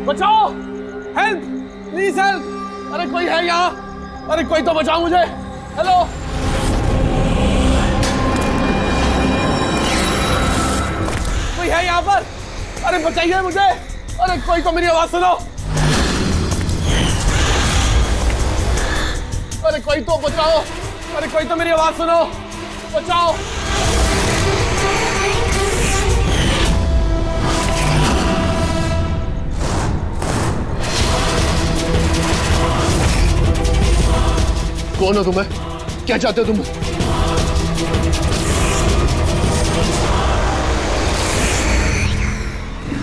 बचाओ, help, please help. अरे कोई है यहाँ? अरे कोई तो बचाओ मुझे। हेलो, कोई है यहाँ पर? अरे बचाइए मुझे। अरे कोई तो मेरी आवाज सुनो। अरे कोई तो बचाओ। अरे कोई तो मेरी आवाज सुनो, बचाओ। कौन हो तुम्हें? क्या चाहते हो तुम?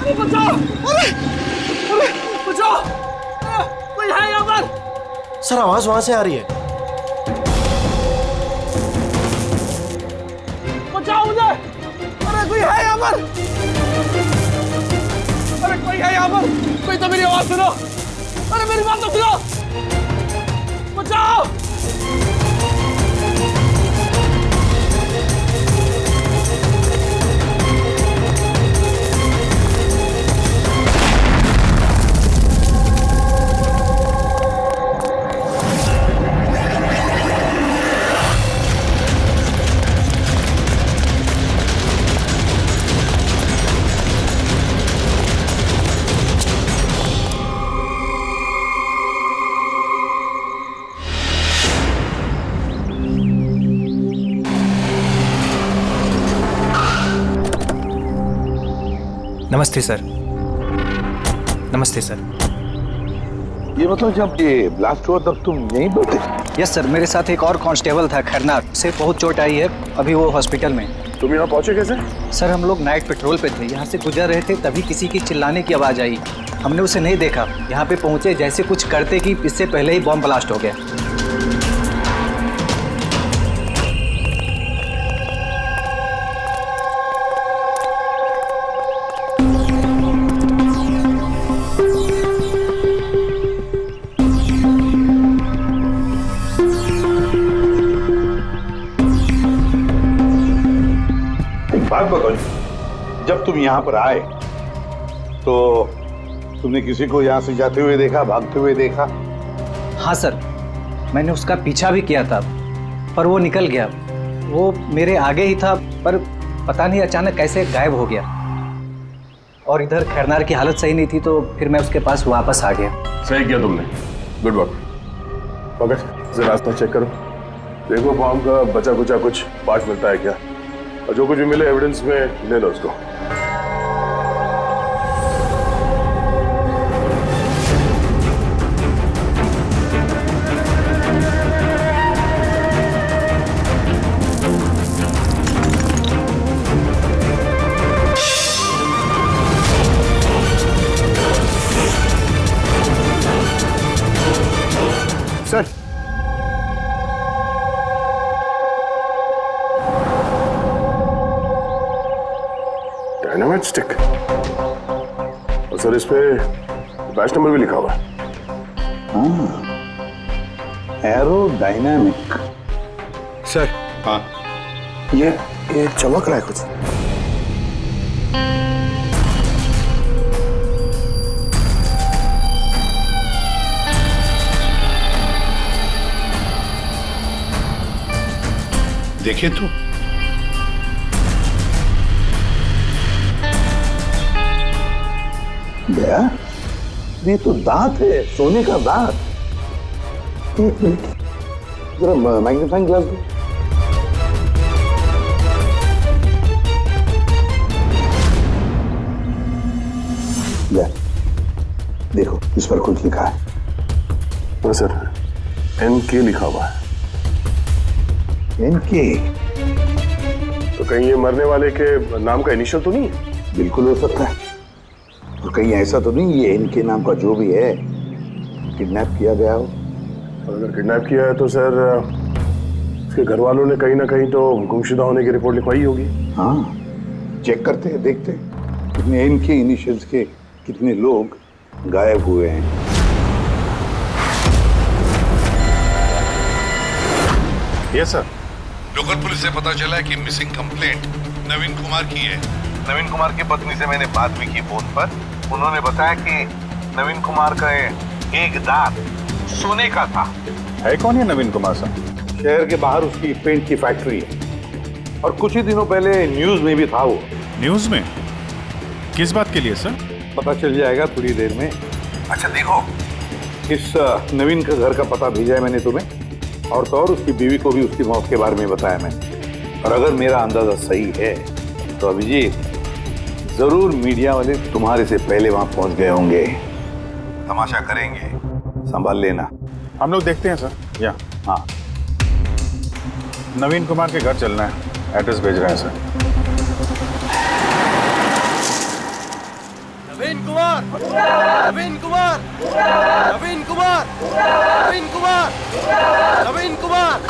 अरे बचाओ! अरे बचाओ! कोई है यहाँ पर? सर आवाज वहां से आ रही है। बचाओ मुझे! अरे कोई है यहाँ पर? अरे कोई है यहाँ पर? कोई तो मेरी आवाज सुनो। अरे मेरी बात तो सुनो। बचाओ! नमस्ते सर। नमस्ते सर। ये मतलब जब ये ब्लास्ट हुआ तब तुम यहीं पर थे? यस सर, मेरे साथ एक और कांस्टेबल था खरनार, उसे बहुत चोट आई है, अभी वो हॉस्पिटल में। तुम यहाँ पहुंचे कैसे? सर हम लोग नाइट पेट्रोल पे थे, यहाँ से गुजर रहे थे तभी किसी की चिल्लाने की आवाज़ आई। हमने उसे नहीं देखा, यहाँ पे पहुँचे जैसे कुछ करते कि इससे पहले ही बॉम्ब ब्लास्ट हो गया। बात बताओ, जब तुम यहाँ पर आए तो तुमने किसी को यहाँ से जाते हुए देखा, भागते हुए देखा? हाँ सर, मैंने उसका पीछा भी किया था पर वो निकल गया। वो मेरे आगे ही था पर पता नहीं अचानक कैसे गायब हो गया। और इधर खैरनार की हालत सही नहीं थी तो फिर मैं उसके पास वापस आ गया। सही किया तुमने, गुड वर्क। ओके, जरा रास्ता चेक करो, देखो बॉम्ब का बचा कुचा कुछ पार्ट मिलता है क्या, और जो कुछ भी मिले एविडेंस में ले लो उसको। सर, डायनामाइट स्टिक, और सर इस पे बैच नंबर भी लिखा हुआ है। Arrow dynamic. सर हाँ, ये चमक रहा है कुछ। देखिए तो। गया? ये तो दांत है, सोने का दांत। एक मिनट, जरा मैग्नीफाइंग ग्लास दो। देखो, इस पर कुछ लिखा है। हाँ सर, NK लिखा हुआ है। NK? तो कहीं ये मरने वाले के नाम का इनिशियल तो नहीं है? बिल्कुल हो सकता है। और कहीं ऐसा तो नहीं ये NK नाम का जो भी है किडनैप किया गया हो? और अगर किडनैप किया है तो सर उसके घर वालों ने कहीं ना कहीं तो गुमशुदा होने की रिपोर्ट लिखवाई होगी। हाँ, चेक करते हैं, देखते हैं कितने NK इनिशियल्स के कितने लोग गायब हुए हैं। Yes sir. लोकल पुलिस से पता चला कि मिसिंग कंप्लेंट नवीन कुमार की है। नवीन कुमार की पत्नी से मैंने बात भी की फोन पर। उन्होंने बताया कि नवीन कुमार का एक दांत सोने का था। है कौन है नवीन कुमार साहब? शहर के बाहर उसकी पेंट की फैक्ट्री है और कुछ ही दिनों पहले न्यूज में भी था वो। न्यूज में? किस बात के लिए सर? पता चल जाएगा थोड़ी देर में। अच्छा देखो, इस नवीन का घर का पता भेजा है मैंने तुम्हें, और तो और उसकी बीवी को भी उसकी मौत के बारे में बताया मैंने। और अगर मेरा अंदाजा सही है तो अभिजीत जरूर मीडिया वाले तुम्हारे से पहले वहां पहुंच गए होंगे। तमाशा करेंगे, संभाल लेना। हम लोग देखते हैं सर। या हाँ, नवीन कुमार के घर चलना है, एड्रेस भेज रहे हैं सर। नवीन कुमार, नवीन कुमार, नवीन कुमार, नवीन कुमार, नवीन कुमार,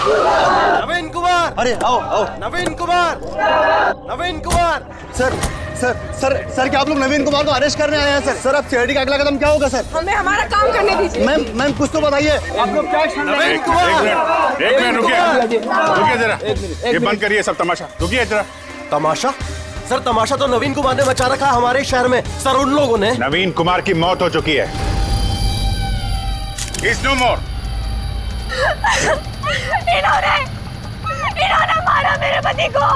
नवीन कुमार। अरे आओ आओ। Naveen Kumar, Naveen Kumar. Sir sir sir sir क्या आप लोग नवीन कुमार को अरेस्ट करने आए हैं सर? सर अब सीआईडी का अगला कदम क्या होगा सर? हमें हमारा काम करने दीजिए। मैम कुछ तो बताइए। आप लोग क्या नवीन कुमार, एक मिनट रुकिए जरा, ये बंद करिए सब तमाशा। रुकिए जरा। तमाशा? सर तमाशा तो नवीन कुमार ने मचा रखा हमारे शहर में सर। उन लोगों ने नवीन कुमार की मौत हो चुकी है। He's no more। इन्होंने मारा मेरे पति को।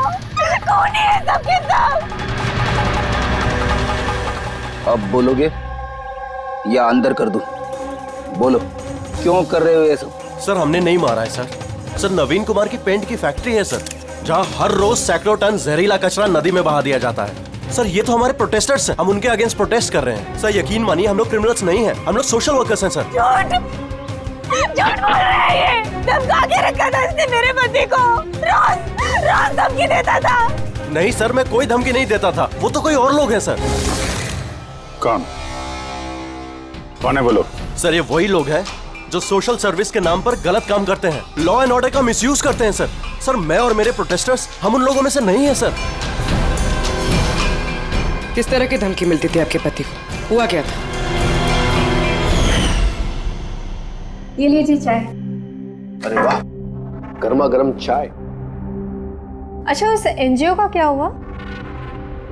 कौन है सबके सब? अब बोलोगे या अंदर कर दूं? बोलो, क्यों कर रहे हो ये सब? सर हमने नहीं मारा है सर। सर नवीन कुमार की पेंट की फैक्ट्री है सर, जहाँ हर रोज सैकड़ों टन जहरीला कचरा नदी में बहा दिया जाता है। सर ये तो हमारे प्रोटेस्टर्स हैं, हम उनके अगेंस्ट प्रोटेस्ट कर रहे हैं। सर यकीन मानिए हम लोग क्रिमिनल्स नहीं हैं, हम लोग सोशल वर्कर्स हैं सर। झूठ बोल रहे हैं ये। धमका के रखा था इसने मेरे पति को। रोज धमकी देता था। नहीं सर, मैं कोई धमकी नहीं देता था, वो तो कोई और लोग हैं सर। कौन है बोलो? सर ये वही लोग हैं जो सोशल सर्विस के नाम पर गलत काम करते हैं, लॉ एंड ऑर्डर का मिसयूज करते हैं सर। सर मैं और मेरे प्रोटेस्टर्स हम उन लोगों में से नहीं है सर। किस तरह की धमकी मिलती थी आपके पति को? हुआ क्या था? ये लीजिए चाय। अरे वाह, गर्मा गर्म चाय। अच्छा उस एनजीओ का क्या हुआ?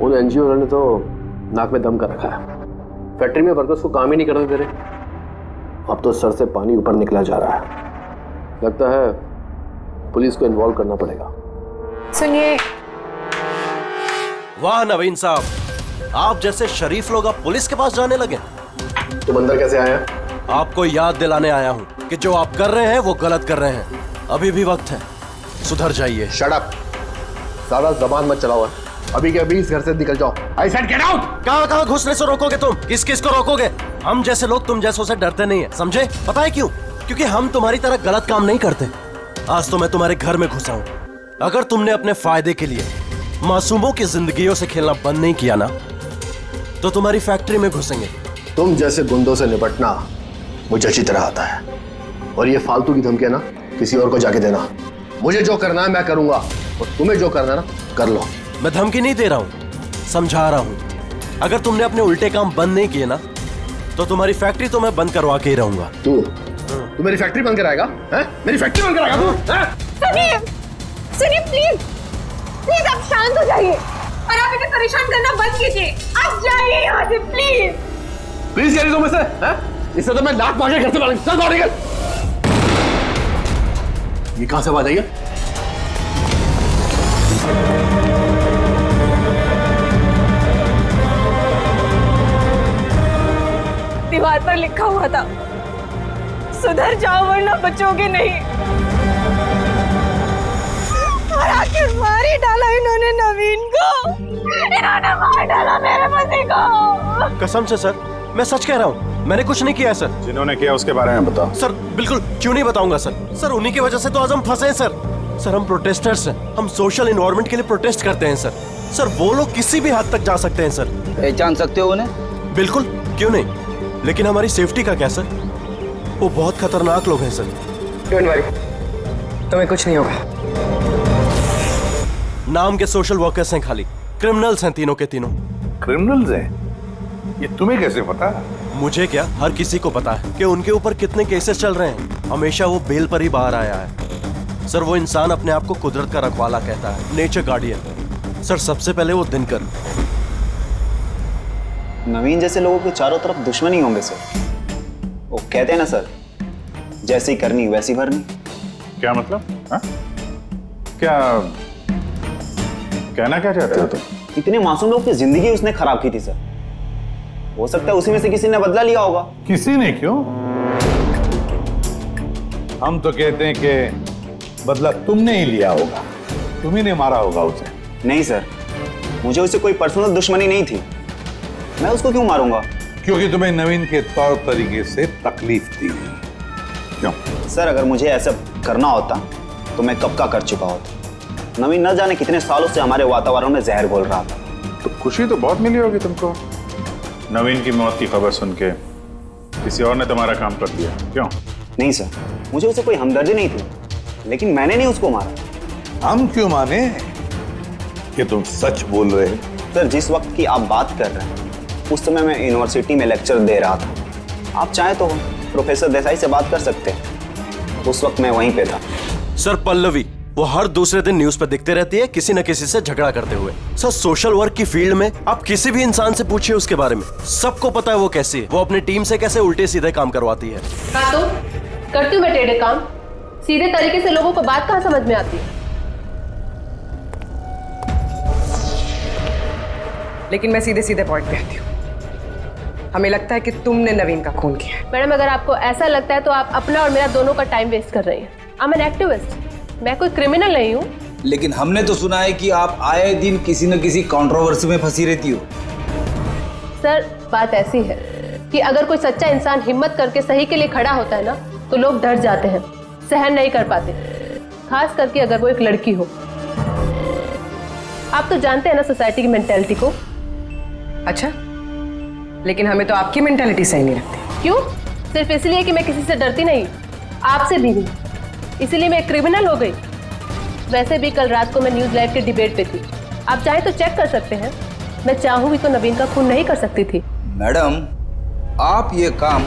उन एनजीओ ने तो नाक में दम कर रखा है। फैक्ट्री में वर्कर्स को काम ही नहीं करने दे रहे। अब तो सर से पानी ऊपर निकला जा रहा है। लगता है पुलिस को इन्वॉल्व करना पड़ेगा। सुनिए। वाह नवीन साहब, आप जैसे शरीफ लोग अब पुलिस के पास जाने लगे। तुम अंदर कैसे आया? आपको याद दिलाने आया हूँ कि जो आप कर रहे हैं वो गलत कर रहे हैं। अभी भी वक्त है, सुधर जाइए। शट अप, ज्यादा जबान मत चलाओ। अभी के अभी इस घर से निकल जाओ। I said get out. कहाँ घुसने से रोकोगे तुम? किस किस को रोकोगे? हम जैसे लोग तुम जैसों से डरते नहीं है, समझे? पता है क्यों? क्योंकि हम तुम्हारी तरह गलत काम नहीं करते। आज तो मैं तुम्हारे घर में घुसा हूँ। अगर तुमने अपने फायदे के लिए मासूमों की जिंदगियों से खेलना बंद नहीं किया ना, तो तुम्हारी फैक्ट्री में घुसेंगे। तुम जैसे गुंडों से निपटना मुझे अच्छी तरह आता है, और ये फालतू की धमकियां ना किसी और को जाके देना। मुझे जो करना है मैं करूंगा, और तुम्हें जो करना है ना कर लो। मैं धमकी नहीं दे रहा हूँ, समझा रहा हूँ। अगर तुमने अपने उल्टे काम बंद नहीं किए ना, तो तुम्हारी फैक्ट्री तो मैं बंद करवा के ही रहूंगा। तू मेरी फैक्ट्री बंद कराएगा? मेरी फैक्ट्री बंद कराएगा तू? सुनिए, सुनिए प्लीज आप शांत हो जाइए और आप इन्हें परेशान करना बंद कीजिए। आप जाइए यहाँ से प्लीज। प्लीज कह रही तुम इसे? इससे तो मैं लात मार के घर से बाहर चल दौड़ निकल। ये कहां से आवाज आई है? दीवार पर लिखा हुआ था, सुधर जाओ वरना बचोगे नहीं। और आखिर मार ही डाला इन्होंने नवीन को। इन्होंने मार डाला मेरे पति को। कसम से सर, मैं सच कह रहा हूँ, मैंने कुछ नहीं किया है सर। जिन्होंने किया उसके बारे में बताओ। सर बिल्कुल क्यों नहीं बताऊंगा सर। सर उन्हीं की वजह से तो आज हम फंसे हैं सर। सर हम प्रोटेस्टर्स हैं, हम सोशल एनवायरनमेंट के लिए प्रोटेस्ट करते हैं सर। सर वो लोग किसी भी हद तक जा सकते हैं सर। पहचान सकते हो उन्हें? बिल्कुल, क्यों नहीं। लेकिन हमारी सेफ्टी का क्या सर? वो बहुत खतरनाक लोग हैं सर। डोंट वरी, तुम्हें कुछ नहीं होगा। नाम के सोशल वर्कर्स हैं खाली, क्रिमिनल्स हैं तीनों के तीनों। क्रिमिनल्स हैं? ये तुम्हें कैसे पता? मुझे क्या, हर किसी को पता है कि उनके ऊपर कितने केसेस चल रहे हैं। हमेशा वो बेल पर ही बाहर आया है सर। वो इंसान अपने आप को कुदरत का रखवाला कहता है, नेचर गार्डियन। सर सबसे पहले वो दिनकर, नवीन जैसे लोगों के चारों तरफ दुश्मनी होंगे सर। वो कहते हैं ना सर, जैसी करनी वैसी भरनी। क्या मतलब? हाँ? क्या कहना क्या चाहते हो तुम? इतने मासूम लोग की जिंदगी उसने खराब की थी सर। हो सकता है उसी में से किसी ने बदला लिया होगा। किसी ने क्यों? हम तो कहते हैं कि बदला तुमने ही लिया होगा, तुम्ही ने मारा होगा उसे। नहीं सर, मुझे उससे कोई पर्सनल दुश्मनी नहीं थी। मैं उसको क्यों मारूंगा? क्योंकि तुम्हें नवीन के तौर तरीके से तकलीफ थी। क्यों? सर अगर मुझे ऐसा करना होता तो मैं कब का कर चुका होता। नवीन न जाने कितने सालों से हमारे वातावरण में जहर घोल रहा था। तो खुशी तो बहुत मिली होगी तुमको। नवीन की मौत की खबर सुन के किसी और ने तुम्हारा काम कर दिया। क्यों? नहीं सर, मुझे उससे कोई हमदर्दी नहीं थी, लेकिन मैंने नहीं उसको मारा। हम क्यों माने कि तुम सच बोल रहे हो? सर जिस वक्त की आप बात कर रहे हैं उस समय मैं यूनिवर्सिटी में लेक्चर दे रहा था। आप चाहे तो प्रोफेसर देसाई से बात कर सकते हैं, उस वक्त मैं वहीं पे था। सर पल्लवी वो हर दूसरे दिन न्यूज पे दिखते रहती है किसी न किसी से झगड़ा करते हुए। सर सोशल वर्क की फील्ड में आप किसी भी इंसान से पूछिए उसके बारे में, सबको पता है वो कैसी है, वो अपनी टीम से कैसे उल्टे सीधे काम करवाती है। हाँ तो करती हूँ मैं टेढ़े काम, सीधे तरीके से लोगों को बात कहाँ समझ में आती है। लेकिन मैं सीधे सीधे पॉइंट पे आती हूँ। हमें लगता है कि तुमने नवीन का खून किया है। मैडम अगर आपको ऐसा लगता है तो आप अपना और मेरा दोनों का टाइम वेस्ट कर रही हैं। आई एम एन एक्टिविस्ट, मैं कोई क्रिमिनल नहीं हूँ। लेकिन हमने तो सुना है कि आप आए दिन किसी न किसी कंट्रोवर्सी में फंसी रहती हो। सर बात ऐसी है कि अगर कोई सच्चा इंसान हिम्मत करके सही के लिए खड़ा होता है ना तो लोग डर जाते हैं, सहन नहीं कर पाते, खास करके अगर वो एक लड़की हो। आप तो जानते हैं ना सोसाइटी की मेंटेलिटी को। अच्छा, लेकिन हमें तो आपकी मेंटालिटी सही नहीं लगती। क्यों? सिर्फ इसलिए कि मैं किसी से डरती नहीं, आपसे भी नहीं, इसीलिए मैं क्रिमिनल हो गई। वैसे भी कल रात को मैं न्यूज लाइव के डिबेट पे थी, आप चाहे तो चेक कर सकते हैं। मैं चाहूंगी तो नवीन का खून नहीं कर सकती थी। मैडम आप ये काम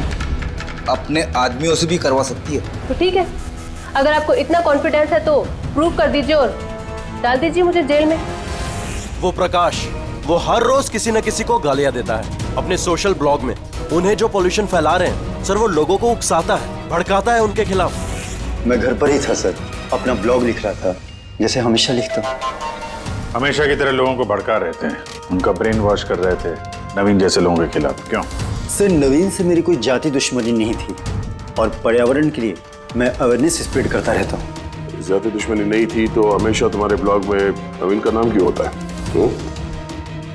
अपने आदमियों से भी करवा सकती है। तो ठीक है, अगर आपको इतना कॉन्फिडेंस है तो प्रूव कर दीजिए और डाल दीजिए मुझे जेल में। वो प्रकाश वो हर रोज किसी न किसी को गालियां देता है अपने सोशल ब्लॉग में। उन्हें जो पोल्यूशन फैला रहे हैं सर वो लोगों को उकसाता है, भड़काता है उनके खिलाफ। मैं घर पर ही था सर, अपना ब्लॉग लिख रहा था जैसे हमेशा लिखता हूँ। हमेशा की तरह लोगों को भड़का रहे थे, उनका ब्रेन वॉश कर रहे थे नवीन जैसे लोगों के खिलाफ। क्यों? सर नवीन से मेरी कोई जाति दुश्मनी नहीं थी और पर्यावरण के लिए मैं अवेयरनेस स्प्रेड करता रहता हूँ। ज्यादा दुश्मनी नहीं थी तो हमेशा तुम्हारे ब्लॉग में नवीन का नाम क्यों होता है?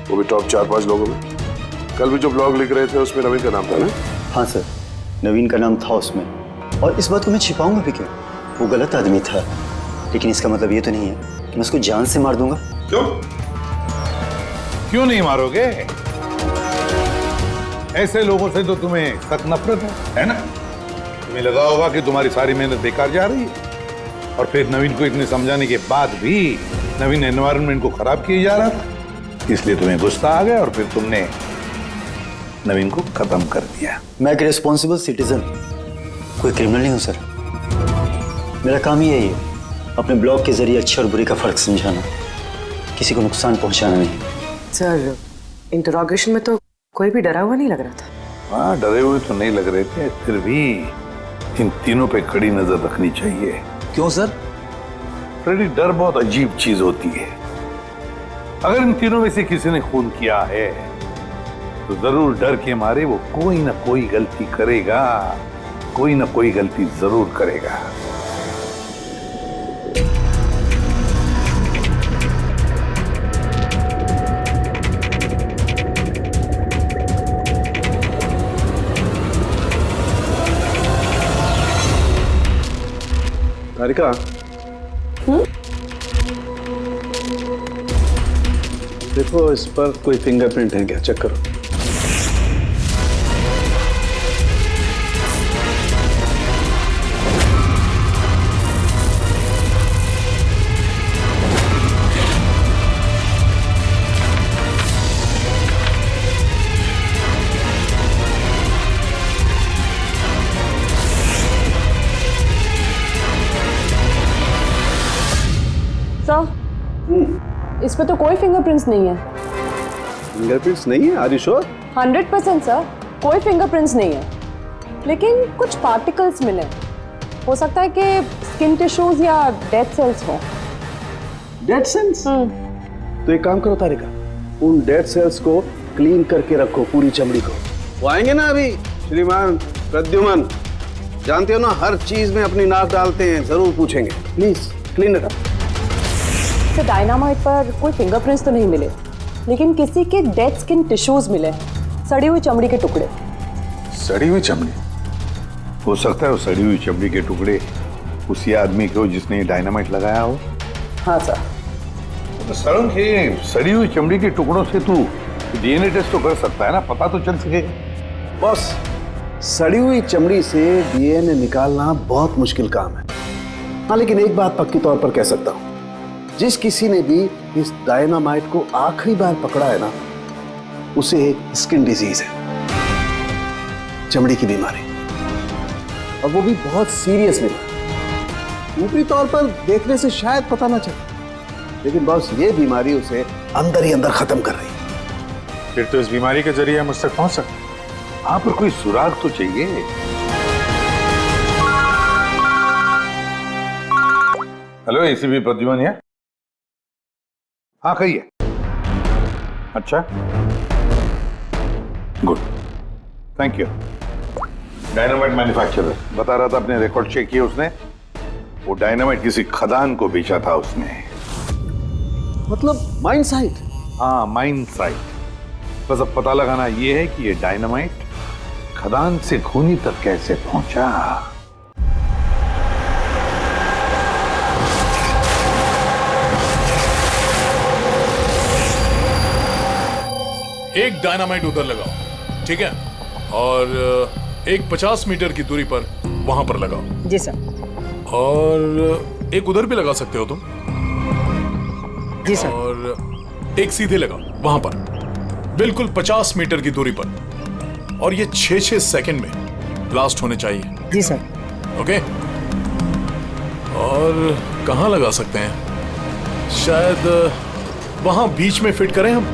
वो भी टॉप 4-5 लोगों में। कल भी जो ब्लॉग लिख रहे थे उसमें नवीन का नाम था ना? हाँ सर, नवीन का नाम था उसमें, और इस बात को मैं छिपाऊंगा भी क्यों? वो गलत आदमी था, लेकिन इसका मतलब ये तो नहीं है कि मैं उसको जान से मार दूंगा। क्यों? क्यों नहीं मारोगे? ऐसे लोगों से तो तुम्हें सख्त नफरत है ना? तुम्हें लगा होगा कि तुम्हारी सारी मेहनत बेकार जा रही है, और फिर नवीन को इतने समझाने के बाद भी नवीन एनवायरनमेंट को खराब किए जा रहा था, इसलिए तुम्हें गुस्सा आ गया और फिर तुमने नवीन को खत्म कर दिया। मैं एक रिस्पॉन्सिबल सिटीजन, कोई क्रिमिनल नहीं हूँ सर। मेरा काम ही यही है, अपने ब्लॉग के जरिए अच्छे और बुरे का फर्क समझाना, किसी को नुकसान पहुंचाना नहीं। सर इंटरोगेशन में तो कोई भी डरा हुआ नहीं लग रहा था। हाँ डरे हुए तो नहीं लग रहे थे, फिर भी इन तीनों पे कड़ी नजर रखनी चाहिए। क्यों सर? फ्रेडी डर बहुत अजीब चीज होती है। अगर इन तीनों में से किसी ने खून किया है तो जरूर डर के मारे वो कोई ना कोई गलती करेगा, कोई ना कोई गलती जरूर करेगा। तारिका, देखो इस पर कोई फिंगरप्रिंट है क्या? चेक करो। इस पे तो कोई फिंगरप्रिंट्स नहीं है। फिंगरप्रिंट्स नहीं है? Are you sure? 100% सर, कोई फिंगरप्रिंट्स नहीं है, लेकिन कुछ पार्टिकल्स मिले। हो सकता है कि स्किन टिश्यूज या डेड सेल्स हो। Dead cells? तो एक काम करो तारिका, उन डेड सेल्स को क्लीन करके रखो, पूरी चमड़ी को। वो आएंगे ना अभी श्रीमान प्रद्युमन, जानते हो ना हर चीज में अपनी नाक डालते हैं, जरूर पूछेंगे। Please clean it up. तो डायनामाइट पर कोई फिंगरप्रिंट्स तो नहीं मिले, लेकिन किसी के डेड स्किन टिश्यूज मिले, सड़ी हुई चमड़ी के टुकड़े। सड़ी हुई चमड़ी? हो सकता है वो सड़ी हुई चमड़ी के टुकड़े उसी आदमी को जिसने डायनामाइट लगाया हो। हाँ सर। तो सर ये सड़ी हुई चमड़ी के टुकड़ों से तू डीएनए टेस्ट तो कर सकता है ना, पता तो चल सकेगा। बॉस, सड़ी हुई चमड़ी से डीएनए निकालना बहुत मुश्किल काम है। हाँ, लेकिन एक बात पक्की तौर पर कह सकता हूँ, जिस किसी ने भी इस डायनामाइट को आखिरी बार पकड़ा है ना, उसे स्किन डिजीज है, चमड़ी की बीमारी, और वो भी बहुत सीरियस बीमारी। ऊपरी तौर पर देखने से शायद पता ना चले, लेकिन बॉस ये बीमारी उसे अंदर ही अंदर खत्म कर रही है। फिर तो इस बीमारी के जरिए हम मुझ तक पहुंच सकते हैं। हाँ, पर कोई सुराग तो चाहिए। हेलो, एसीपी प्रद्युमन है? हाँ कहिए। अच्छा, good, thank you. Dynamite manufacturer बता रहा था, अपने रिकॉर्ड चेक किए उसने, वो डायनामाइट किसी खदान को बेचा था उसने। मतलब माइन साइट? हाँ, माइन साइट। बस अब पता लगाना ये है कि ये डायनामाइट खदान से खूनी तक कैसे पहुंचा। एक डायनामाइट उधर लगाओ, ठीक है, और एक 50 मीटर की दूरी पर वहां पर लगाओ। जी सर। और एक उधर भी लगा सकते हो तुम। जी सर। और एक सीधे लगाओ वहां पर, बिल्कुल 50 मीटर की दूरी पर, और ये 6-6 सेकंड में ब्लास्ट होने चाहिए। जी सर। ओके। और कहाँ लगा सकते हैं? शायद वहां बीच में फिट करें हम।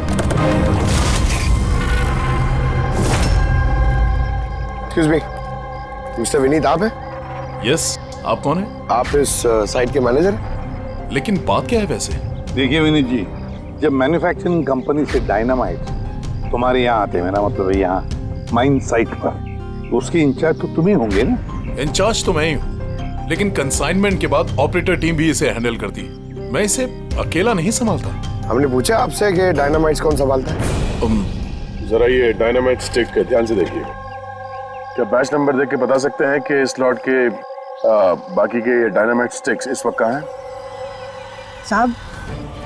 एक्सक्यूज मी, मिस्टर विनीत आप हैं? यस, आप कौन हैं? आप इस साइट के मैनेजर हैं? लेकिन बात क्या है वैसे? देखिए विनीत जी, जब मैन्युफैक्चरिंग कंपनी से डायनामाइट तुम्हारे यहाँ आते हैं, मेरा मतलब है यहाँ माइन साइट पर, तो उसकी इंचार्ज तो तुम ही होंगे ना? इंचार्ज तो मैं ही हूँ, लेकिन कंसाइनमेंट के बाद ऑपरेटर टीम भी इसे हैंडल करती है। मैं इसे अकेला नहीं संभालता। हमने पूछा आपसे कि डायनामाइट्स कौन संभालता है? जरा ये डायनामाइट स्टिक ध्यान से देखिए। क्या बैच नंबर देख के बता सकते हैं कि इस लॉट के बाकी के डायनामाइट स्टिक्स इस वक्त कहाँ हैं? साहब,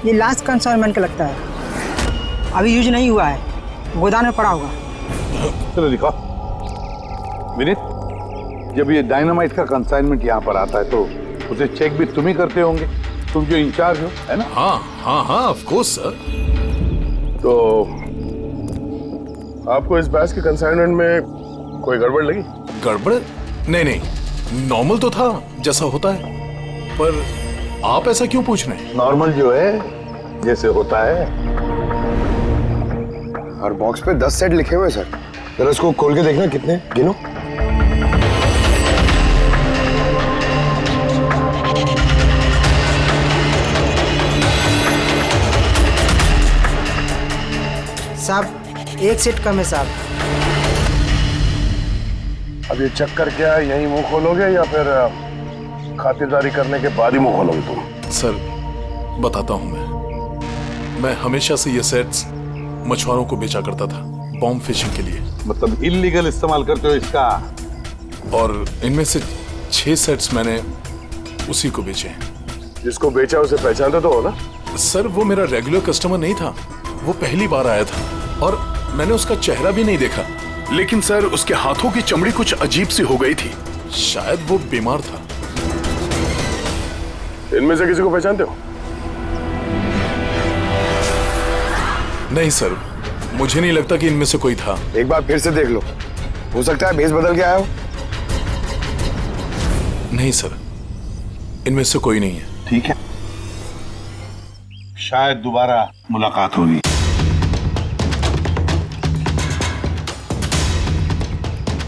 ये लास्ट कंसाइनमेंट का लगता है, अभी यूज नहीं हुआ है, गोदाम में पड़ा होगा। चलो दिखाओ। विनीत, जब ये डायनामाइट का कंसाइनमेंट यहाँ पर आता है तो उसे चेक भी तुम ही करते होंगे, तुम जो इंचार्ज हो, है ना? हाँ हाँ हाँ, ऑफ कोर्स सर। तो आपको इस बैच के कंसाइनमेंट में कोई गड़बड़ लगी? गड़बड़? नहीं नहीं, नॉर्मल तो था जैसा होता है, पर आप ऐसा क्यों पूछ रहे हैं? नॉर्मल जो है जैसे होता है। और बॉक्स पे 10 सेट लिखे हुए हैं सर, जरा इसको खोल के देखना कितने, गिनो। साहब, एक सेट कम है साहब। अब ये चक्कर क्या है, यही मुंह खोलोगे या फिर खातिरदारी करने के बाद ही मुंह खोलोगे तुम? सर बताता हूं, मैं हमेशा से ये सेट्स मछुआरों को बेचा करता था, बॉम्ब फिशिंग के लिए। मतलब इल्लीगल इस्तेमाल करते हो इसका? और इनमें से 6 सेट्स मैंने उसी को बेचे हैं। जिसको बेचा उसे पहचानते तो हो ना? सर वो मेरा रेगुलर कस्टमर नहीं था, वो पहली बार आया था और मैंने उसका चेहरा भी नहीं देखा। लेकिन सर उसके हाथों की चमड़ी कुछ अजीब सी हो गई थी, शायद वो बीमार था। इनमें से किसी को पहचानते हो? नहीं सर, मुझे नहीं लगता कि इनमें से कोई था। एक बार फिर से देख लो, हो सकता है भेस बदल के आया हो। नहीं सर, इनमें से कोई नहीं है। ठीक है, शायद दोबारा मुलाकात होगी।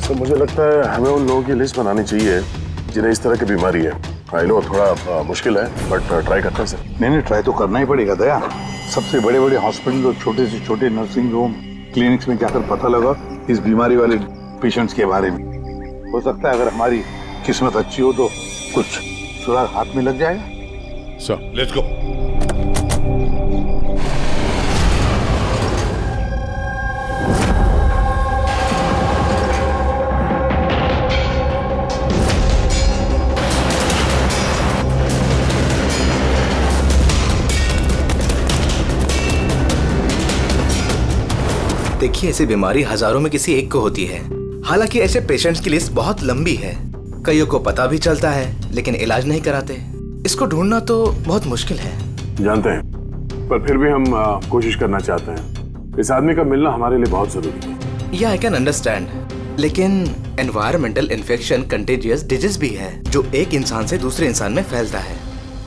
सर मुझे लगता है हमें उन लोगों की लिस्ट बनानी चाहिए जिन्हें इस तरह की बीमारी है। आई नो थोड़ा मुश्किल है बट ट्राई करते हैं सर। नहीं, ट्राई तो करना ही पड़ेगा दया। सबसे बड़े बड़े हॉस्पिटल और छोटे से छोटे नर्सिंग होम, क्लिनिक्स में जाकर पता लगा इस बीमारी वाले पेशेंट्स के बारे में। हो सकता है अगर हमारी किस्मत अच्छी हो तो कुछ सुराग हाथ में लग जाएगा। Sir let's go. देखिए, ऐसी बीमारी हजारों में किसी एक को होती है। हालांकि ऐसे पेशेंट्स की लिस्ट बहुत लंबी है। कईयों को पता भी चलता है लेकिन इलाज नहीं कराते। इसको ढूंढना तो बहुत मुश्किल है। जानते हैं, पर फिर भी हम कोशिश करना चाहते हैं। इस आदमी का मिलना हमारे लिए बहुत जरूरी है। या आई कैन अंडरस्टैंड, लेकिन एनवायरमेंटल इन्फेक्शन कंटेजियस डिजीज भी है जो एक इंसान से दूसरे इंसान में फैलता है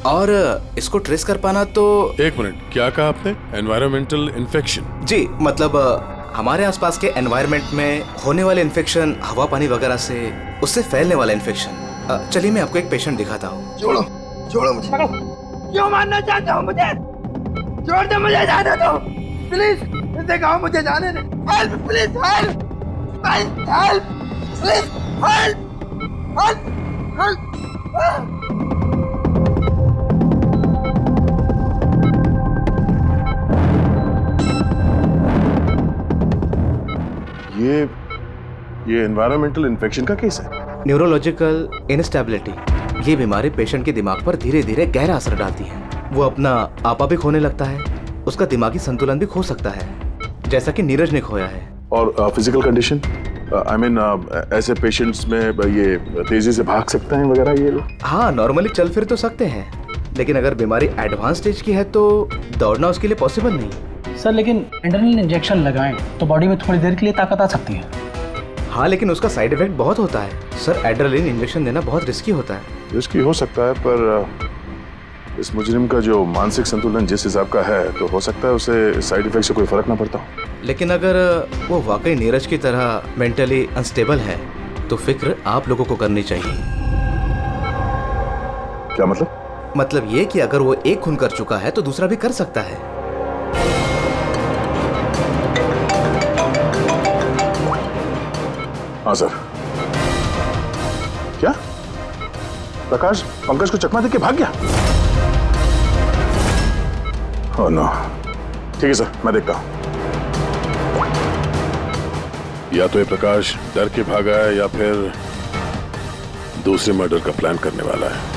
और इसको ट्रेस कर पाना तो। एक मिनट, क्या कहा आपने? Environmental infection? जी, मतलब हमारे आसपास के एनवायरनमेंट में होने वाले इन्फेक्शन, हवा पानी वगैरह से उससे फैलने वाला इन्फेक्शन। चलिए मैं आपको एक पेशेंट दिखाता हूँ। छोड़ो छोड़ो मुझे। क्यों मारना चाहते हो मुझे? छोड़ दो मुझे, जाने दो प्लीज। दिखाओ मुझे, जाने दे। Help please, help help help please, help help help. ये एनवायरमेंटल इन्फेक्शन का केस है। न्यूरोलॉजिकल इनस्टेबिलिटी, ये बीमारी पेशेंट के दिमाग पर धीरे धीरे गहरा असर डालती है। वो अपना आपा भी खोने लगता है, उसका दिमागी संतुलन भी खो सकता है, जैसा कि नीरज ने खोया है। और फिजिकल कंडीशन, आई मीन ऐसे पेशेंट्स में ये तेजी से भाग सकते हैं वगैरह ये लोग? हाँ, नॉर्मली चल फिर तो सकते हैं, लेकिन अगर बीमारी एडवांस स्टेज की है तो दौड़ना उसके लिए पॉसिबल नहीं। सर लेकिन एड्रेनलिन इंजेक्शन लगाएं तो बॉडी में थोड़ी देर के लिए ताकत आ सकती है। हाँ, लेकिन उसका साइड इफेक्ट बहुत होता है। सर, एड्रेनलिन इंजेक्शन देना बहुत रिस्की होता है। रिस्की हो सकता है, पर इस मुजरिम का जो मानसिक संतुलन जिस हिसाब का है तो हो सकता है उसे साइड इफेक्ट से कोई फर्क ना पड़ता हो। लेकिन अगर वो वाकई नीरज की तरह मेंटली अनस्टेबल है तो फिक्र आप लोगों को करनी चाहिए। क्या मतलब? मतलब ये कि अगर वो एक खून कर चुका है तो दूसरा भी कर सकता है। हाँ सर। क्या प्रकाश पंकज को चकमा देके भाग गया? Oh no. ठीक है सर, मैं देखता हूं। या तो ये प्रकाश डर के भागा है या फिर दूसरे मर्डर का प्लान करने वाला है।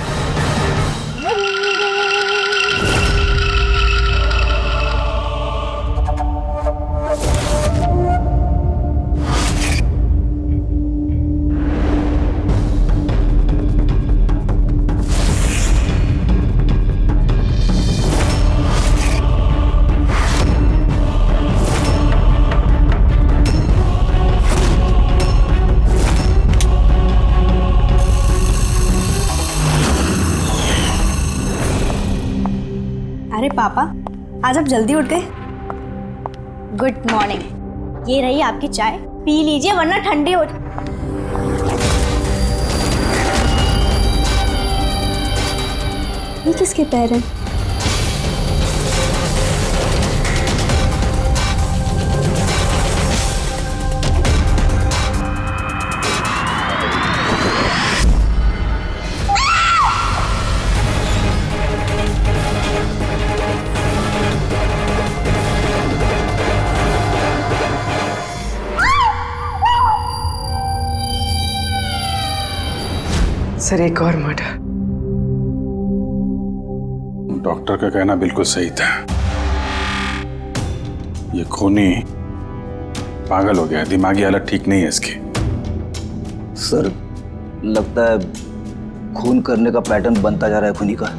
अरे पापा, आज आप जल्दी उठ गए। Good morning. ये रही आपकी चाय, पी लीजिए वरना ठंडी हो। ये किसके पैर हैं? सर, एक और मर्डर। डॉक्टर का कहना बिल्कुल सही था। ये खूनी पागल हो गया, दिमागी हालत ठीक नहीं है इसकी। सर, लगता है खून करने का पैटर्न बनता जा रहा है खूनी का।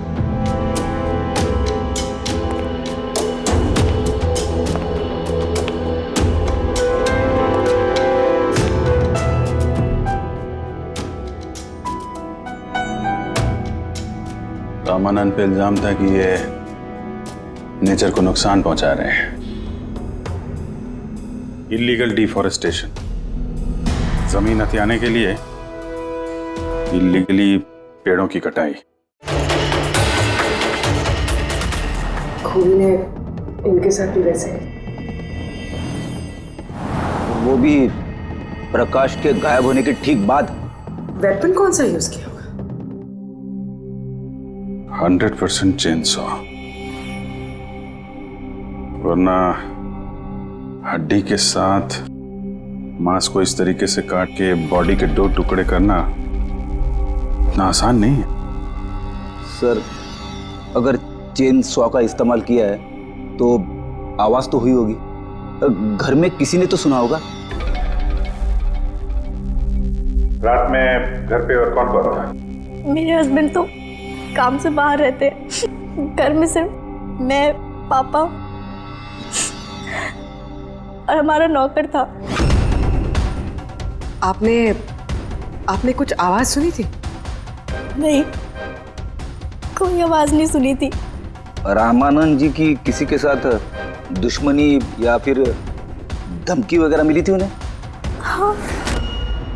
रामानंद पे इल्जाम था कि ये नेचर को नुकसान पहुंचा रहे हैं। इलीगल डिफॉरेस्टेशन, जमीन हथियाने के लिए इलीगली पेड़ों की कटाई। खूनी ने इनके साथ भी वैसे वो भी प्रकाश के गायब होने के ठीक बाद। वेपन कौन सा यूज किया होगा? 100% चेनसॉ, वरना हड्डी के साथ मांस को इस तरीके से काट के बॉडी के 2 टुकड़े करना इतना आसान नहीं है। सर, अगर चेन सॉ का इस्तेमाल किया है तो आवाज तो हुई होगी, घर में किसी ने तो सुना होगा। रात में घर पे और कौन कौन था? मेरे हस्बैंड तो काम से बाहर रहते हैं। घर में सिर्फ मैं, पापा और हमारा नौकर था। आपने कुछ आवाज सुनी थी? नहीं, कोई आवाज नहीं सुनी थी। रामानंद जी की किसी के साथ दुश्मनी या फिर धमकी वगैरह मिली थी उन्हें? हाँ,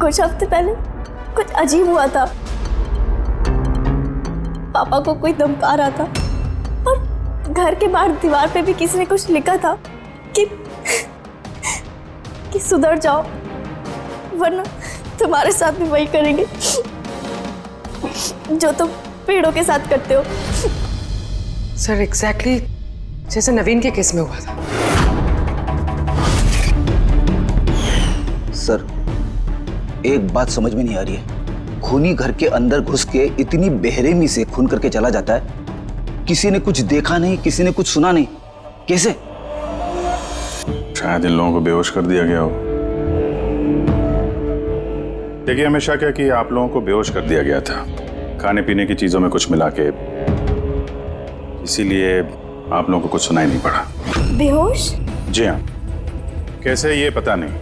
कुछ हफ्ते पहले कुछ अजीब हुआ था। पापा को कोई धमका रहा था और घर के बाहर दीवार पे भी किसी ने कुछ लिखा था कि सुधर जाओ वरना तुम्हारे साथ भी वही करेंगे जो तुम पेड़ों के साथ करते हो। सर, एग्जैक्टली जैसे नवीन के केस में हुआ था। सर, एक बात समझ में नहीं आ रही है। खूनी घर के अंदर घुस के इतनी बेरहमी से खून करके चला जाता है, किसी ने कुछ देखा नहीं, किसी ने कुछ सुना नहीं, कैसे? शायद इन लोगों को बेहोश कर दिया गया हो। देखिए, हमेशा क्या कि आप लोगों को बेहोश कर दिया गया था, खाने पीने की चीजों में कुछ मिला के, इसीलिए आप लोगों को कुछ सुनाई नहीं पड़ा। बेहोश? जी हाँ, कैसे ये पता नहीं,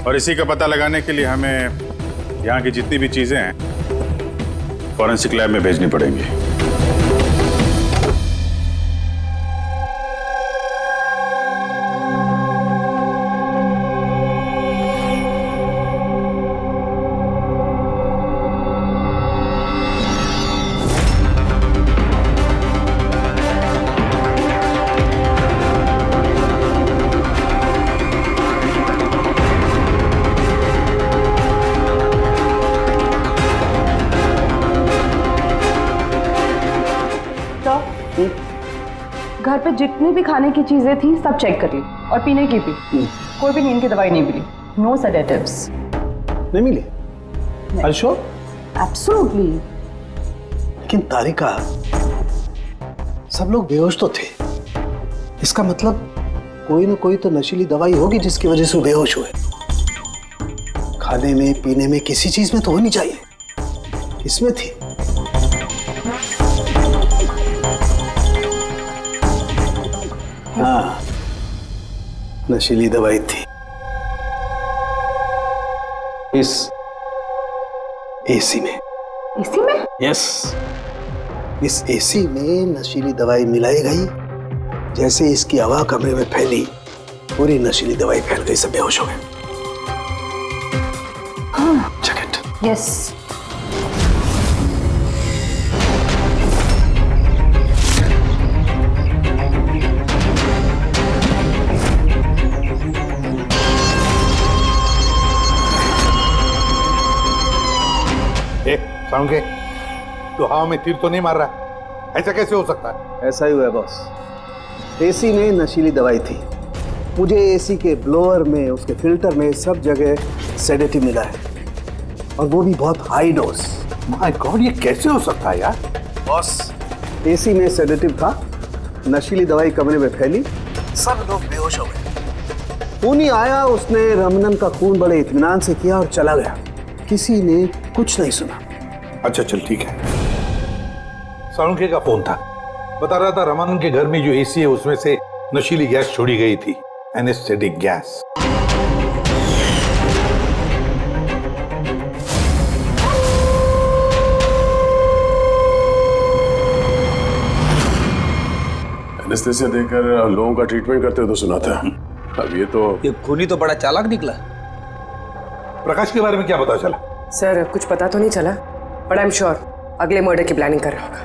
और इसी का पता लगाने के लिए हमें यहाँ की जितनी भी चीजें हैं फॉरेंसिक लैब में भेजनी पड़ेंगी। घर पे जितनी भी खाने की चीजें थी सब चेक करी और पीने की भी। कोई भी नींद की दवाई नहीं मिली। No sedatives. नहीं मिली? श्योर? एब्सोल्युटली। लेकिन तारिका, सब लोग बेहोश तो थे, इसका मतलब कोई ना कोई तो नशीली दवाई होगी जिसकी वजह से वो बेहोश हुए। खाने में, पीने में, किसी चीज में तो होनी चाहिए, इसमें थी। हाँ, नशीली दवाई थी। इस एसी में। एसी में? यस, इस एसी में नशीली दवाई मिलाई गई। जैसे इसकी हवा कमरे में फैली, पूरी नशीली दवाई फैल गई, सब बेहोश हो गए। हाँ। Check it. यस। साउंगे, तो हवा में तीर तो नहीं मार रहा? ऐसा कैसे हो सकता है? ऐसा ही हुआ बॉस। एसी में नशीली दवाई थी। मुझे एसी के ब्लोअर में, उसके फिल्टर में, सब जगह सेडेटिव मिला है, और वो भी बहुत हाई डोज। माय गॉड, ये कैसे हो सकता है यार? बॉस, एसी में सेडेटिव था, नशीली दवाई कमरे में फैली, सब लोग बेहोश हो गए। खूनी आया, उसने रमनन का खून बड़े इत्मीनान से किया और चला गया। किसी ने कुछ नहीं सुना। अच्छा चल ठीक है। साळुंखे का फोन था, बता रहा था रमानंद के घर में जो एसी है उसमें से नशीली गैस छोड़ी गई थी, एनेस्थेटिक गैस। एनेस्थेसिया देकर लोगों का ट्रीटमेंट करते हो तो सुना था। अब ये खूनी तो बड़ा चालाक निकला। प्रकाश के बारे में क्या पता चला? सर कुछ पता तो नहीं चला, बट आई एम श्योर अगले मर्डर की प्लानिंग कर रहा होगा।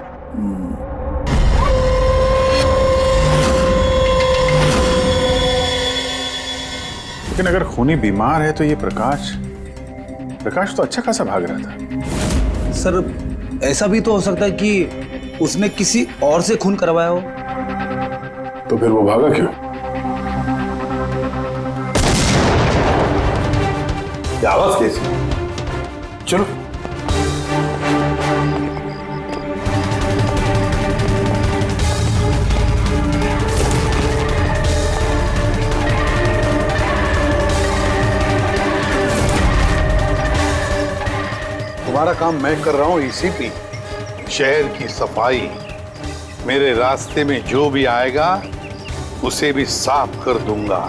लेकिन अगर खूनी बीमार है तो ये प्रकाश तो अच्छा खासा भाग रहा था। सर ऐसा भी तो हो सकता है कि उसने किसी और से खून करवाया हो। तो फिर वो भागा क्यों? ये आवाज कैसी? चलो तुम्हारा काम मैं कर रहा हूं एसीपी। शहर की सफाई। मेरे रास्ते में जो भी आएगा उसे भी साफ कर दूंगा।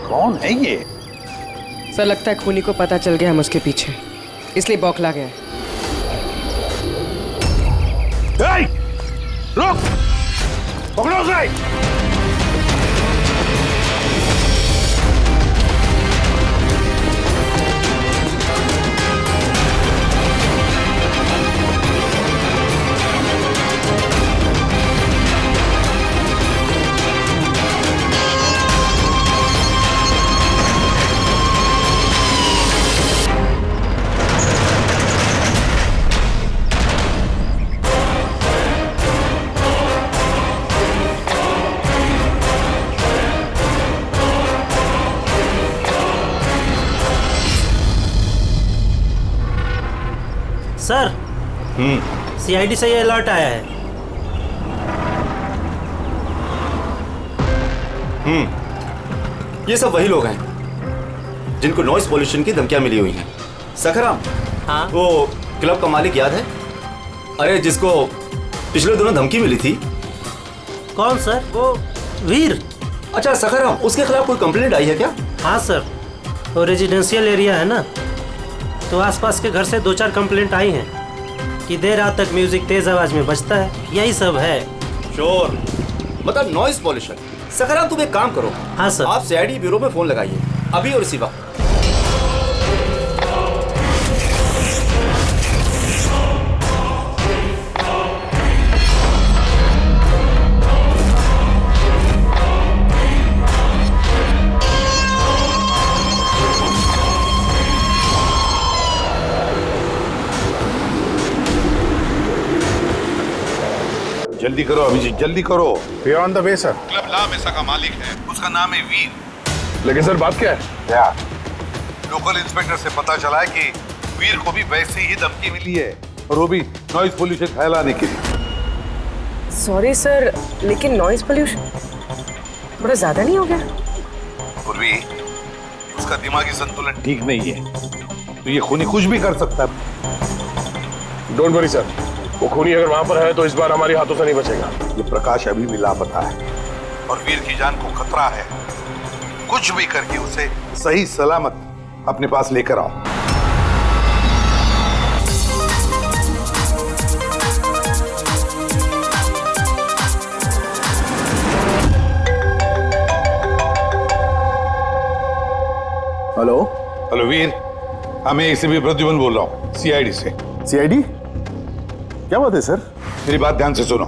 कौन है ये? सर लगता है खूनी को पता चल गया हम उसके पीछे, इसलिए बौखला गया। रुक! पकड़ो उसे! सर, सीआईडी से ये अलर्ट आया है। ये सब वही लोग हैं जिनको नॉइस पॉल्यूशन की धमकियां मिली हुई हैं। सखराम, हाँ? वो क्लब का मालिक याद है? अरे जिसको पिछले दिनों धमकी मिली थी। कौन सर? वो वीर। अच्छा सखराम, उसके खिलाफ कोई कंप्लेंट आई है क्या? हाँ सर, वो रेजिडेंशियल एरिया है ना, तो आसपास के घर से 2-4 कंप्लेंट आई हैं कि देर रात तक म्यूजिक तेज आवाज में बजता है, यही सब है। शोर मतलब नॉइस पॉल्यूशन। सखराम तुम एक काम करो। हाँ सर। आप सीआईडी ब्यूरो में फोन लगाइए अभी और इसी वक्त। जल्दी करो अभिजीत, जल्दी करो। We are on the way sir. Club La Mesa का मालिक है, उसका नाम है वीर। लेकिन सर बात क्या है? यार, लोकल इंस्पेक्टर से पता चला है कि वीर को भी वैसे ही धमकी मिली है, और वो भी नॉइज पोल्यूशन फैलाने के लिए। सॉरी सर, लेकिन नॉइज पोल्यूशन थोड़ा ज्यादा नहीं हो गया? पूर्वी, उसका दिमागी संतुलन ठीक नहीं है, तो ये खूनी कुछ भी कर सकता है। डोंट वरी सर, वो खूनी अगर वहां पर है तो इस बार हमारे हाथों से नहीं बचेगा। ये प्रकाश अभी भी लापता है और वीर की जान को खतरा है। कुछ भी करके उसे सही सलामत अपने पास लेकर आओ। हेलो हेलो वीर, मैं एसीपी प्रद्युमन बोल रहा हूँ, सीआईडी से। सीआईडी? क्या बात है सर? मेरी बात ध्यान से सुनो।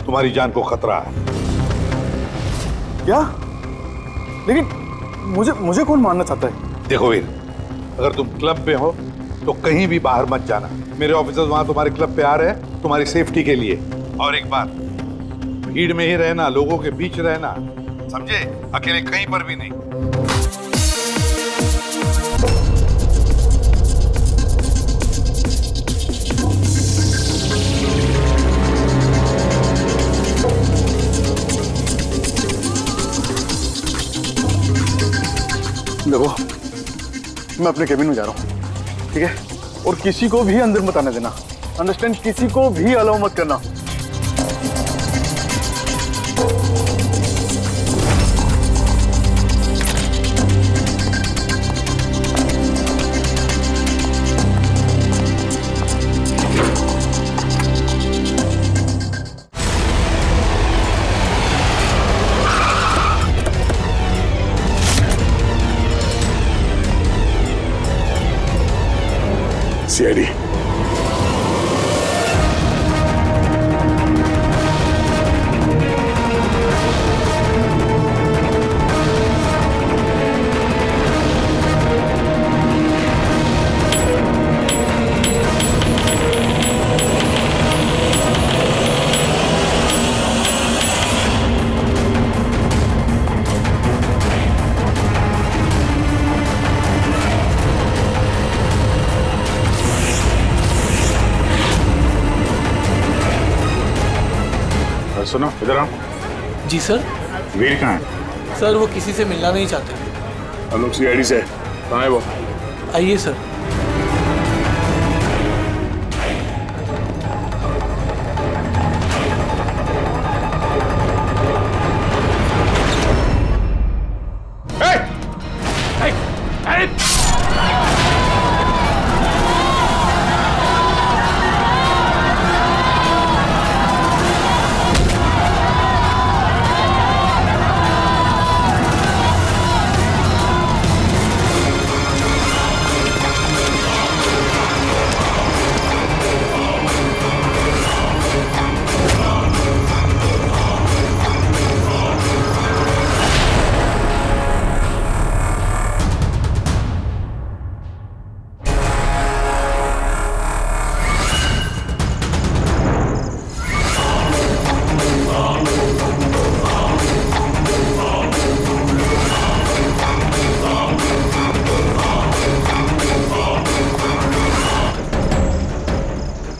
तुम्हारी जान को खतरा है। क्या? लेकिन मुझे कौन मारना चाहता है? देखो वीर, अगर तुम क्लब पे हो तो कहीं भी बाहर मत जाना। मेरे ऑफिसर्स वहां तुम्हारे क्लब पे आ रहे हैं तुम्हारी सेफ्टी के लिए। और एक बात, भीड़ में ही रहना, लोगों के बीच रहना, समझे? अकेले कहीं पर भी नहीं। देखो, मैं अपने केबिन में जा रहा हूँ, ठीक है? और किसी को भी अंदर मत आने देना, अंडरस्टैंड? किसी को भी अलाउ मत करना। सीआईडी। सुनो इधर आओ। जी सर। वीर कहाँ है? सर वो किसी से मिलना नहीं चाहते। हम लोग सीआईडी से। कहाँ है वो? आइए सर।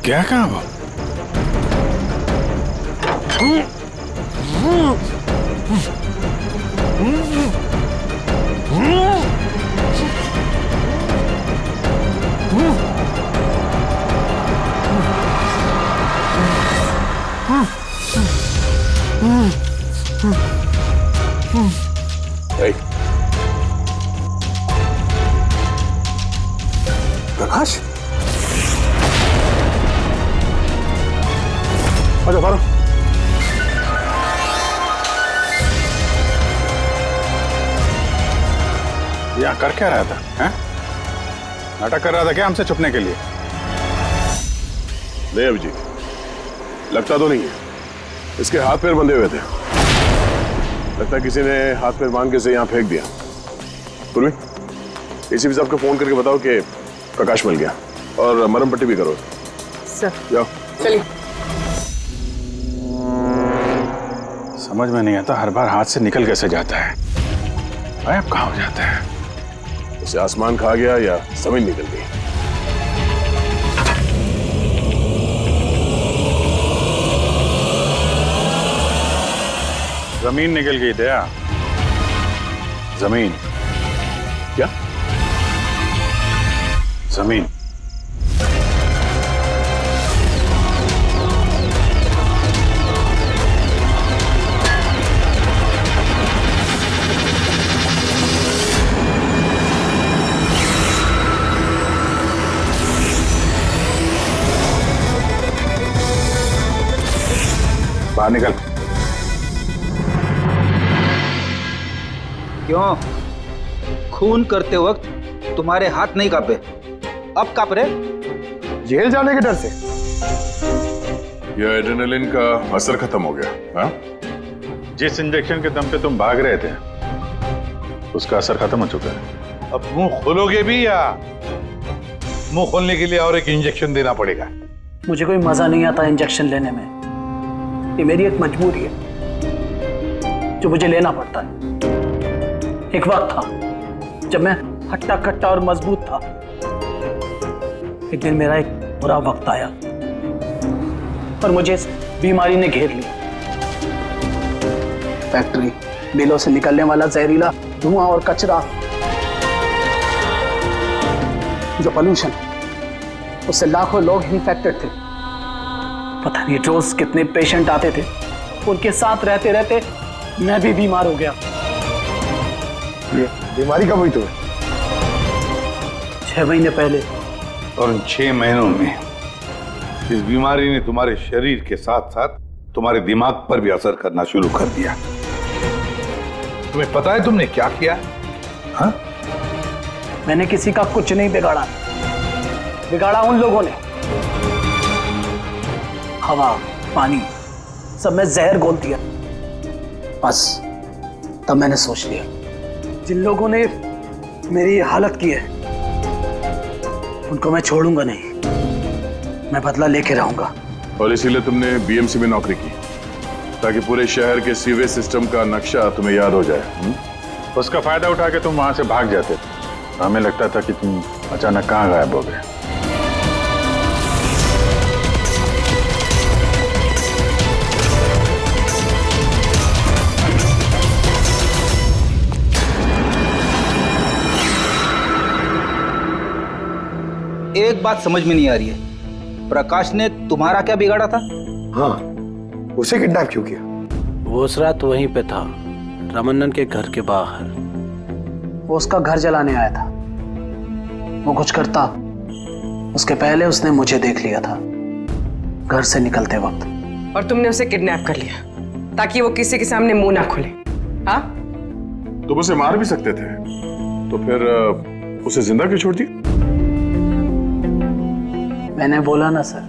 क्या कहा वो? प्रकाश, आजा मारो। यहाँ कर क्या रहा था? हैं? नाटक कर रहा था क्या हमसे छुपने के लिए? नहीं अभिजीत, लगता तो नहीं है। इसके हाथ पैर बंधे हुए थे। लगता है किसी ने हाथ पैर बांध के इसे यहाँ फेंक दिया। पूर्वी, एसीपी साहब को फोन करके बताओ कि प्रकाश मिल गया और मरहम पट्टी भी करो। सर जाओ। चलिए। समझ में नहीं आता हर बार हाथ से निकल कैसे जाता है। गायब कहाँ हो जाता है? उसे आसमान खा गया या जमीन निकल गई। जमीन निकल गई दया। जमीन क्या? जमीन। बाहर निकल। क्यों? खून करते वक्त तुम्हारे हाथ नहीं कांपे, अब कांप रहे? जेल जाने के डर से? यह एड्रेनलिन का असर खत्म हो गया। हाँ? जिस इंजेक्शन के दम पे तुम भाग रहे थे उसका असर खत्म हो चुका है। अब मुंह खोलोगे भी या मुंह खोलने के लिए और एक इंजेक्शन देना पड़ेगा? मुझे कोई मजा नहीं आता इंजेक्शन लेने में। ये मेरी एक मजबूरी है जो मुझे लेना पड़ता है। एक वक्त था जब मैं हट्टा कट्टा और मजबूत था। एक दिन मेरा एक बुरा वक्त आया और मुझे इस बीमारी ने घेर लिया। फैक्ट्री, बिलों से निकलने वाला जहरीला धुआं और कचरा, जो पोल्यूशन, उससे लाखों लोग इन्फेक्टेड थे। पता नहीं रोज कितने पेशेंट आते थे। उनके साथ रहते रहते मैं भी बीमार हो गया। ये बीमारी कब हुई तुम्हें? 6 महीने पहले। और उन 6 महीनों में इस बीमारी ने तुम्हारे शरीर के साथ साथ तुम्हारे दिमाग पर भी असर करना शुरू कर दिया। तुम्हें पता है तुमने क्या किया? हाँ? मैंने किसी का कुछ नहीं बिगाड़ा। बिगाड़ा उन लोगों ने। हवा, पानी, सब में जहर घोल दिया। बस तब मैंने सोच लिया, जिन लोगों ने मेरी ये हालत की है उनको मैं छोड़ूंगा नहीं, मैं बदला लेके रहूंगा। और इसीलिए तुमने बीएमसी में नौकरी की, ताकि पूरे शहर के सीवेज सिस्टम का नक्शा तुम्हें याद हो जाए। उसका फायदा उठा के तुम वहां से भाग जाते थे। हमें लगता था कि तुम अचानक कहाँ गायब हो गए। एक बात समझ में नहीं आ रही है, प्रकाश ने तुम्हारा क्या बिगाड़ा था? हाँ, उसे किडनैप क्यों किया? वो उस रात वहीं पे था, रमन्नन के घर के बाहर। वो उसका घर जलाने आया था। वो कुछ करता उसके पहले उसने मुझे देख लिया था घर से निकलते वक्त। और तुमने उसे किडनैप कर लिया ताकि वो किसी के सामने मुंह ना खोले। हाँ, तुम उसे मार भी सकते थे, तो फिर उसे जिंदा क्यों छोड़ दिया? मैंने बोला ना सर,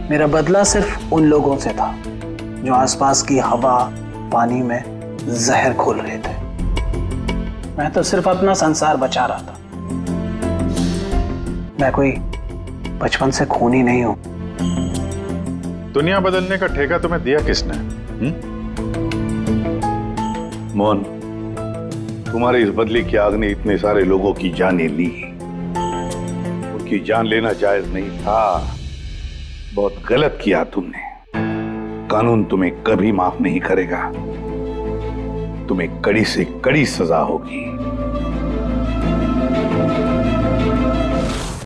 मेरा बदला सिर्फ उन लोगों से था जो आसपास की हवा, पानी में जहर घोल रहे थे। मैं तो सिर्फ अपना संसार बचा रहा था। मैं कोई बचपन से खूनी नहीं हूं। दुनिया बदलने का ठेका तुम्हें दिया किसने? मोहन, तुम्हारे इस बदले की आग ने इतने सारे लोगों की जानें ली। उनकी जान लेना जायज नहीं था। बहुत गलत किया तुमने। कानून तुम्हें कभी माफ नहीं करेगा। तुम्हें कड़ी से कड़ी सजा होगी।